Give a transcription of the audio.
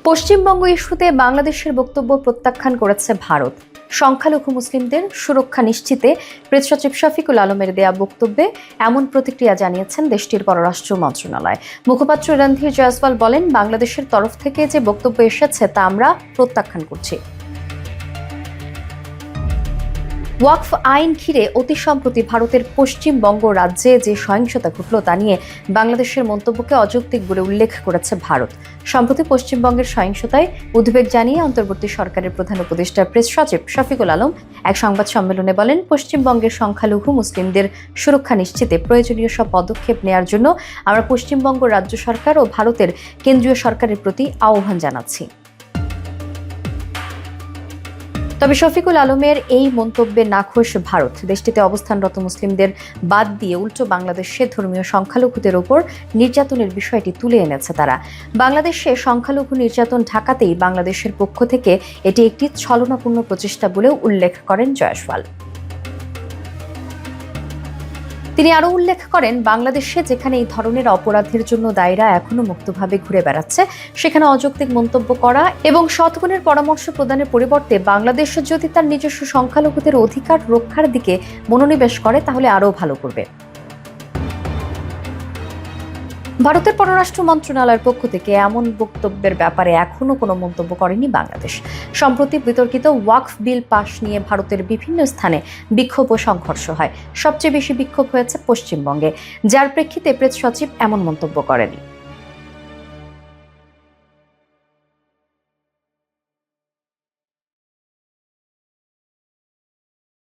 পশ্চিমবঙ্গ ইস্যুতে বাংলাদেশের বক্তব্য প্রত্যাখ্যান করেছে ভারত। সংখ্যালঘু মুসলিমদের সুরক্ষা নিশ্চিতে প্রেস সচিব শফিকুল আলমের দেয়া বক্তব্যে এমন প্রতিক্রিয়া জানিয়েছেন দেশটির পররাষ্ট্র মন্ত্রণালয়। মুখপাত্র রণধীর জয়সওয়াল বলেন, বাংলাদেশের তরফ থেকে যে বক্তব্য এসেছে তা আমরা প্রত্যাখ্যান করছি। ওয়াকফ আইন ঘিরে অতি সম্প্রতি ভারতের পশ্চিমবঙ্গ রাজ্যে যে সহিংসতা ঘটল তা নিয়ে বাংলাদেশের মন্তব্যকে অযৌক্তিক বলে উল্লেখ করেছে ভারত। সম্প্রতি পশ্চিমবঙ্গের সহিংসতায় উদ্বেগ জানিয়ে অন্তর্বর্তী সরকারের প্রধান উপদেষ্টা প্রেস সচিব শফিকুল আলম এক সংবাদ সম্মেলনে বলেন, পশ্চিমবঙ্গের সংখ্যালঘু মুসলিমদের সুরক্ষা নিশ্চিতে প্রয়োজনীয় সব পদক্ষেপ নেওয়ার জন্য আমরা পশ্চিমবঙ্গ রাজ্য সরকার ও ভারতের কেন্দ্রীয় সরকারের প্রতি আহ্বান জানাচ্ছি। তবে শফিকুল আলমের এই মন্তব্যে নাখোশ ভারত। দেশটিতে অবস্থানরত মুসলিমদের বাদ দিয়ে উল্টো বাংলাদেশে ধর্মীয় সংখ্যালঘুদের ওপর নির্যাতনের বিষয়টি তুলে এনেছে তারা। বাংলাদেশে সংখ্যালঘু নির্যাতন ঢাকাতেই বাংলাদেশের পক্ষ থেকে এটি একটি ছলনাপূর্ণ প্রচেষ্টা বলেও উল্লেখ করেন জয়সওয়াল। তিনি আরও উল্লেখ করেন, বাংলাদেশে যেখানে এই ধরনের অপরাধের জন্য দায়ীরা এখনো মুক্তভাবে ঘুরে বেড়াচ্ছে, সেখানে অযৌক্তিক মন্তব্য করা এবং সৎগুণের পরামর্শ প্রদানের পরিবর্তে বাংলাদেশ যদি তার নিজস্ব সংখ্যালঘুদের অধিকার রক্ষার দিকে মনোনিবেশ করে তাহলে আরও ভালো করবে। ভারতের পররাষ্ট্র মন্ত্রণালয়ের পক্ষ থেকে এমন বক্তব্যের ব্যাপারে এখনো কোনো মন্তব্য করেনি বাংলাদেশ। সম্প্রতি বিতর্কিত ওয়াকফ বিল পাশ নিয়ে ভারতের বিভিন্ন স্থানে বিক্ষোভ ও সংঘর্ষ হয়। সবচেয়ে বেশি বিক্ষোভ হয়েছে পশ্চিমবঙ্গে, যার প্রেক্ষিতে প্রেস সচিব এমন মন্তব্য করেন।